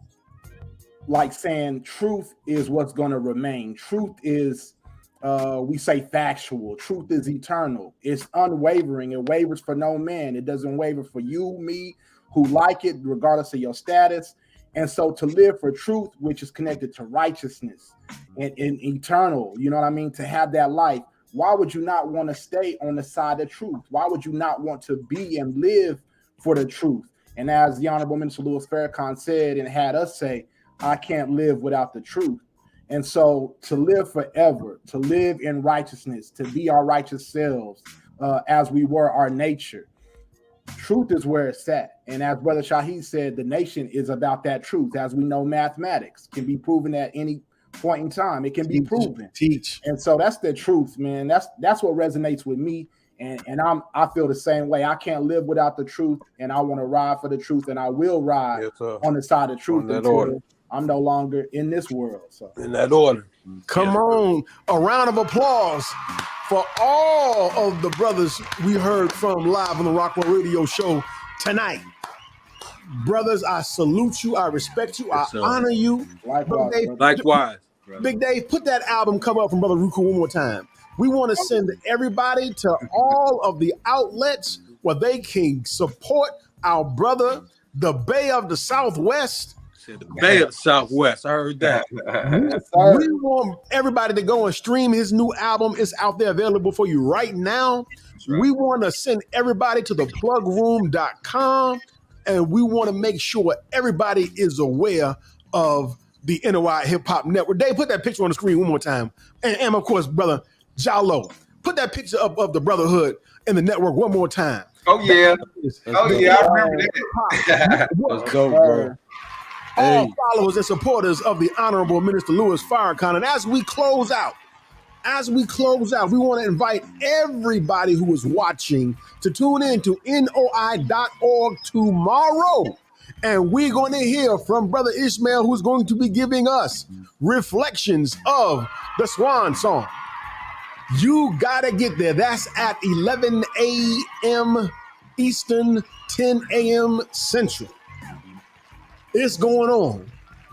like saying truth is what's going to remain. Truth is, we say factual. Truth is eternal. It's unwavering. It wavers for no man. It doesn't waver for you, me, who like it, regardless of your status. And so to live for truth, which is connected to righteousness and eternal, you know what I mean? To have that life, why would you not want to stay on the side of truth? Why would you not want to be and live for the truth? And as the Honorable Minister Louis Farrakhan said and had us say, I can't live without the truth. And so to live forever, to live in righteousness, to be our righteous selves as we were our nature. Truth is where it's at. And as Brother Shaheed said, the nation is about that truth. As we know, mathematics can be proven at any point in time. It can be proven. Teach. And so that's the truth, man. That's what resonates with me. And I feel the same way. I can't live without the truth, and I want to ride for the truth, and I will ride on the side of truth until I'm no longer in this world. So in that order. Come on. A round of applause for all of the brothers we heard from live on the Rockwell Radio Show tonight. Brothers, I salute you. I respect you. I honor you. Likewise. Big Dave, put that album cover up from Brother Ruku one more time. We want to send everybody to all of the outlets where they can support our brother, the Bay of the Southwest. The Bay of the Southwest. I heard that. We want everybody to go and stream his new album. It's out there available for you right now. Right. We want to send everybody to theplugroom.com, and we want to make sure everybody is aware of the NOI Hip Hop Network. Dave, put that picture on the screen one more time. And of course, Brother Jallo, put that picture up of the Brotherhood and the network one more time. Oh, yeah. I remember that. Let's go, bro. All followers and supporters of the Honorable Minister Louis Farrakhan. And as we close out, we want to invite everybody who is watching to tune in to NOI.org tomorrow. And we're going to hear from Brother Ishmael, who's going to be giving us reflections of the Swan Song. You got to get there. That's at 11 a.m. Eastern, 10 a.m. Central. It's going on.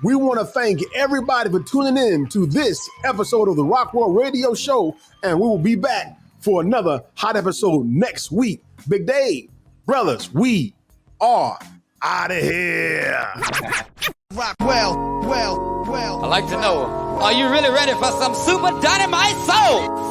We want to thank everybody for tuning in to this episode of the Rockwell Radio Show, and we will be back for another hot episode next week. Big Dave, brothers, we are out of here. Rockwell, I'd like to know, are you really ready for some super dynamite soul?